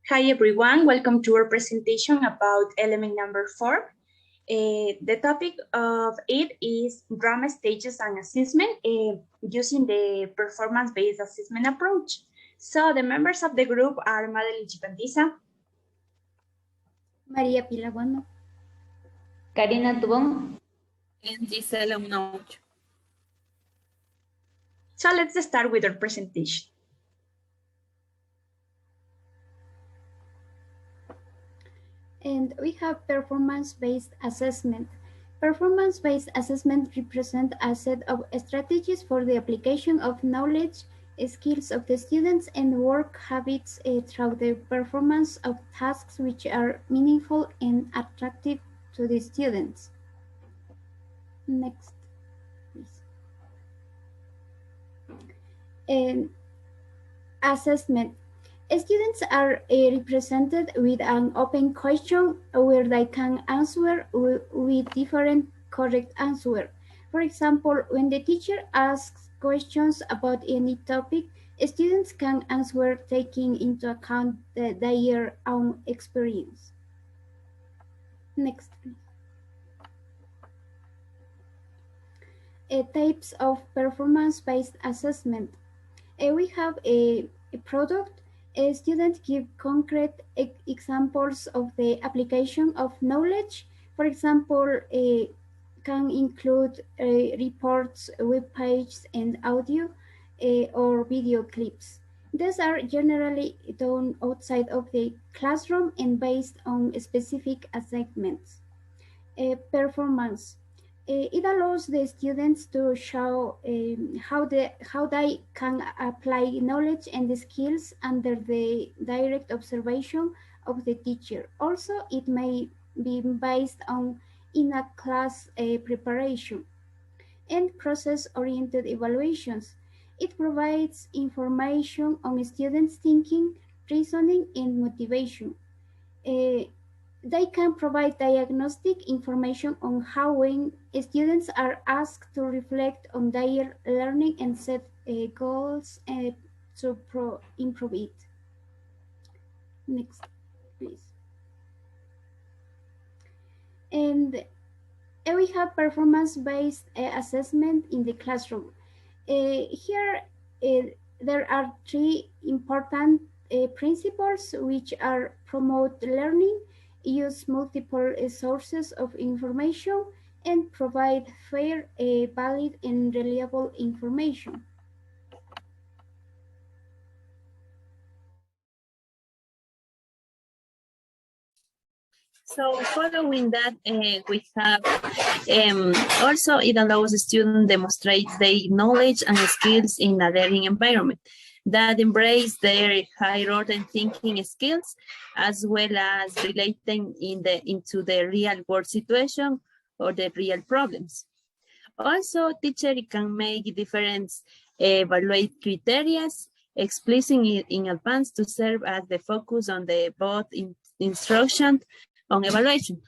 Hi everyone, welcome to our presentation about element number 4. The topic of it is drama stages and assessment using the performance-based assessment approach. So the members of the group are Madeline Chipantiza, María Pilar Bueno, Karina Tubón, and Gisela Unauch. So let's start with our presentation. and we have performance-based assessment. Performance-based assessment represent a set of strategies for the application of knowledge, skills of the students, and work habits through the performance of tasks which are meaningful and attractive to the students. Next, please. And assessment. Students are represented with an open question where they can answer with different correct answers. For example, when the teacher asks questions about any topic, students can answer taking into account their own experience. Next, please. Types of performance-based assessment. We have a product. Students give concrete examples of the application of knowledge. For example, can include reports, web pages, and audio or video clips. These are generally done outside of the classroom and based on specific assignments. Performance. It allows the students to show how they can apply knowledge and the skills under the direct observation of the teacher. Also, it may be based on in-a-class preparation. And process-oriented evaluations. It provides information on students' thinking, reasoning, and motivation. They can provide diagnostic information on how when students are asked to reflect on their learning and set goals to improve it. Next, please. And we have performance-based assessment in the classroom. Here, there are three important principles which are promote learning, use multiple sources of information, and provide fair, valid, and reliable information. So following that, we have also it allows the student demonstrate their knowledge and skills in a learning environment that embrace their higher order thinking skills, as well as relating into the real world situation or the real problems. Also, teacher can make different evaluate criteria explicitly in advance to serve as the focus on the both instruction on evaluation.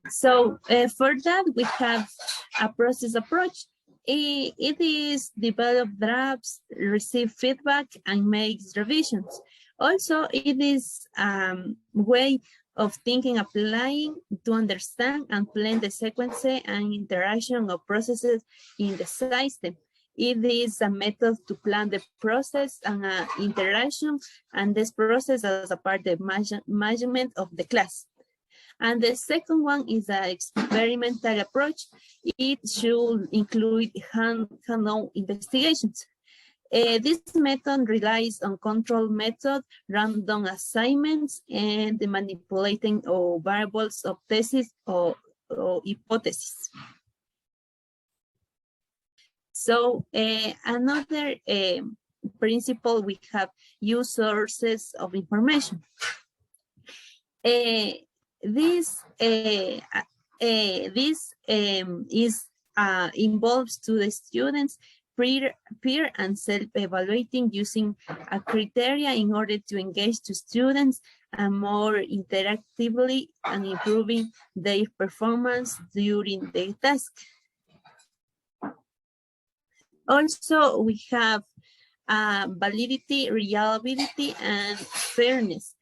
So for that, we have a process approach. It is develop drafts, receive feedback, and makes revisions. Also, it is a way of thinking, applying to understand and plan the sequence and interaction of processes in the system. It is a method to plan the process and interaction and this process as a part of the management of the class. And the second one is an experimental approach. It should include hand-on investigations. This method relies on control method, random assignments, and the manipulating of variables of thesis or hypothesis. So another principle, we have use sources of information. This involves to the students peer and self-evaluating using a criteria in order to engage the students and more interactively and improving their performance during the task. Also, we have validity, reliability, and fairness.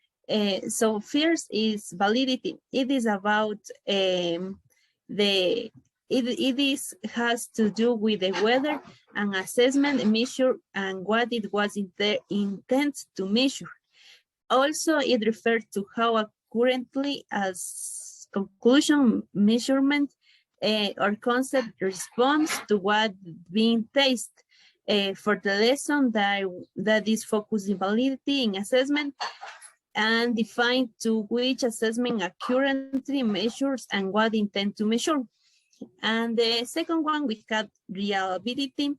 So first is validity. It is about has to do with the weather and assessment measure and what it was intended to measure. Also, it refers to how accurately as conclusion measurement or concept responds to what being tested. For the lesson that is focused in validity in assessment and define to which assessment accurately measures and what intend to measure. And the second one, we have reliability.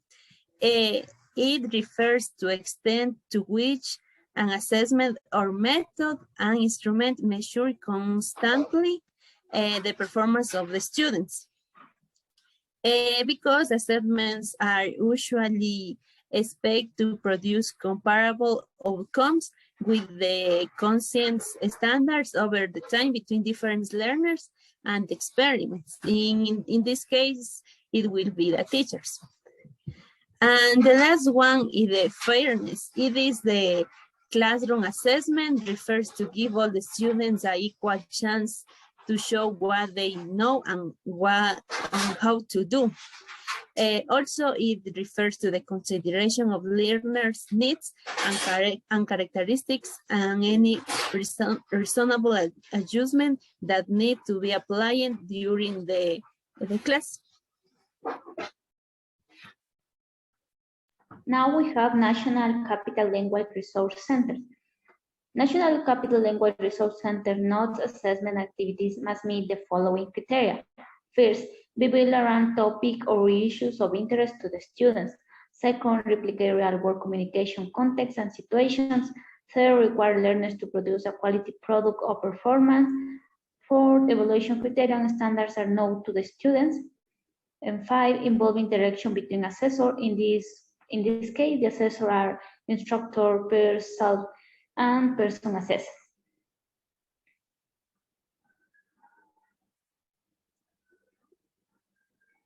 It refers to extent to which an assessment or method and instrument measure constantly the performance of the students. Because assessments are usually expected to produce comparable outcomes with the constant standards over the time between different learners and experiments. In this case, it will be the teachers. And the last one is the fairness. It is the classroom assessment, refers to give all the students an equal chance to show what they know and how to do. Also, it refers to the consideration of learners' needs and characteristics and any reasonable adjustment that need to be applied during the class. Now we have National Capital Language Resource Center. National Capital Language Resource Center notes assessment activities must meet the following criteria. First, be built around topic or issues of interest to the students. Second, replicate real-world communication contexts and situations. Third, require learners to produce a quality product or performance. Fourth, evaluation criteria and standards are known to the students. And five, involve interaction between assessors. In this case, the assessors are instructor, peers, self, and person assessors.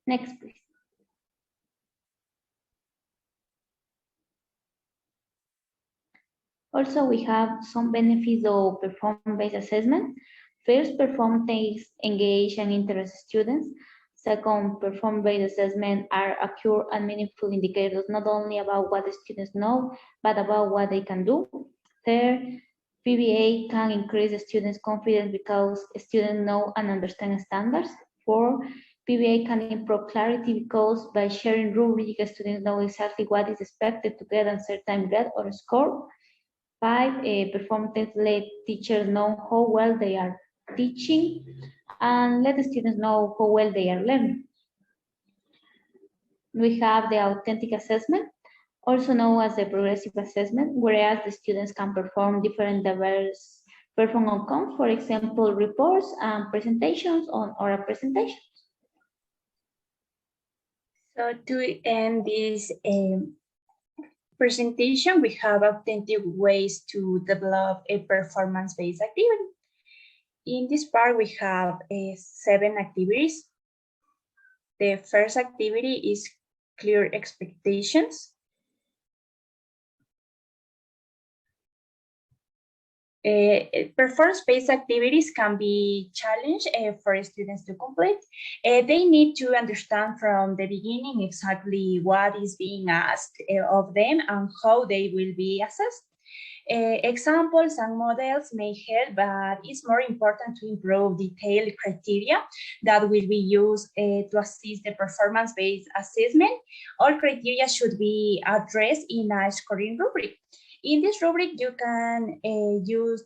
Next, please. Also, we have some benefits of performance-based assessment. First, performance engage and interest students. Second, performance-based assessment are accurate and meaningful indicators, not only about what the students know, but about what they can do. Third, PBA can increase the students' confidence because students know and understand standards. Four, PBA can improve clarity because by sharing rubric, students know exactly what is expected to get a certain grade or score. Five, performance let teachers know how well they are teaching and let the students know how well they are learning. We have the authentic assessment, also known as the progressive assessment, whereas the students can perform different diverse performance outcomes, for example, reports and presentations on oral presentations. So to end this presentation, we have authentic ways to develop a performance-based activity. In this part, we have 7 activities. The first activity is clear expectations. Performance-based activities can be challenged for students to complete. They need to understand from the beginning exactly what is being asked of them and how they will be assessed. Examples and models may help, but it's more important to improve detailed criteria that will be used to assist the performance-based assessment. All criteria should be addressed in a scoring rubric. In this rubric, you can use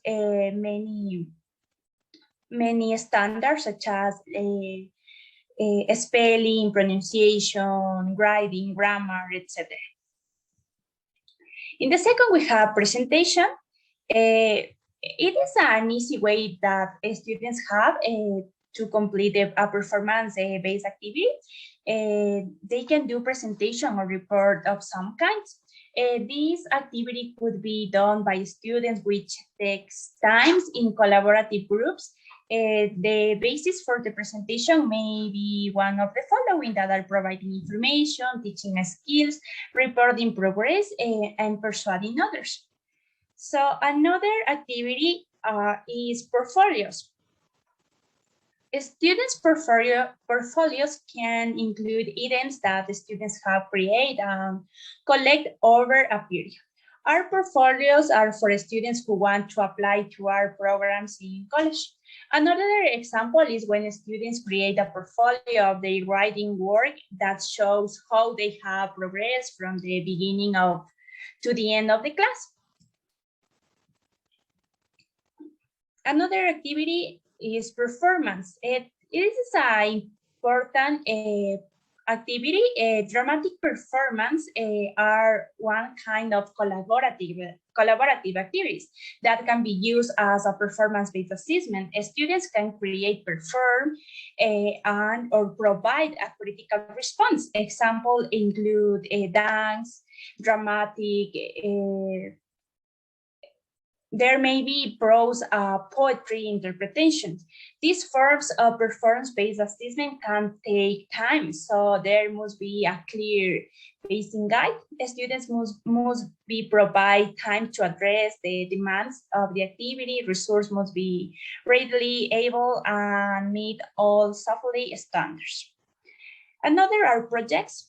many standards such as spelling, pronunciation, writing, grammar, etc. In the second, we have presentation. It is an easy way that students have to complete a performance-based activity. They can do presentation or report of some kinds. This activity could be done by students, which takes time in collaborative groups. The basis for the presentation may be one of the following that are providing information, teaching skills, reporting progress, and persuading others. So another activity is portfolios. Students' portfolios can include items that the students have created and collect over a period. Our portfolios are for students who want to apply to our programs in college. Another example is when students create a portfolio of their writing work that shows how they have progressed from the beginning to the end of the class. Another activity is performance. It is an important activity. Dramatic performance are one kind of collaborative activities that can be used as a performance-based assessment. Students can create, perform, and or provide a critical response. Examples include dance, dramatic. There may be prose, poetry interpretations. These forms of performance-based assessment can take time, so there must be a clear pacing guide. Students must be provide time to address the demands of the activity. Resources must be readily able and meet all SAFLE standards. Another are projects.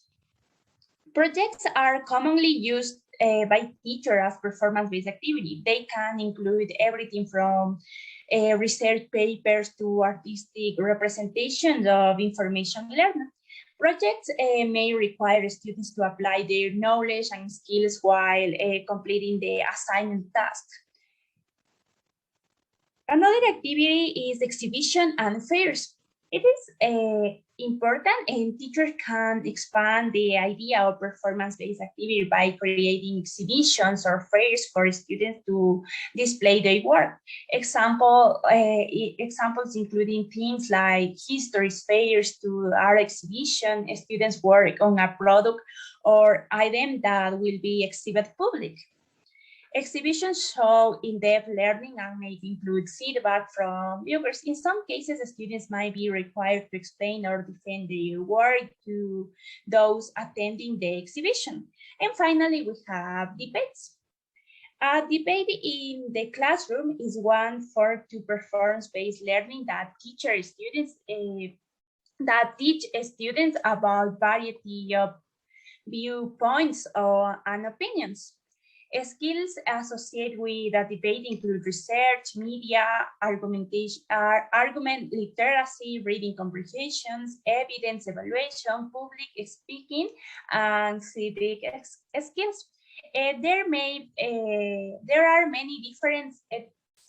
Projects are commonly used by teachers as performance-based activity. They can include everything from research papers to artistic representations of information learning. Projects may require students to apply their knowledge and skills while completing the assignment task. Another activity is exhibition and fairs. It is important, and teachers can expand the idea of performance-based activity by creating exhibitions or fairs for students to display their work. Examples including things like history fairs to art exhibition, students work on a product or item that will be exhibited public. Exhibitions show in-depth learning and may include feedback from viewers. In some cases, students might be required to explain or defend their work to those attending the exhibition. And finally, we have debates. A debate in the classroom is one form to performance-based learning that teach students about variety of viewpoints and opinions. Skills associated with a debate include research, media, argument literacy, reading comprehensions, evidence evaluation, public speaking, and civic skills. There are many different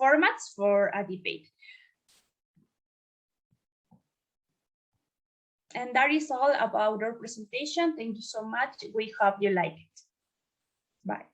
formats for a debate. And that is all about our presentation. Thank you so much. We hope you like it. Bye.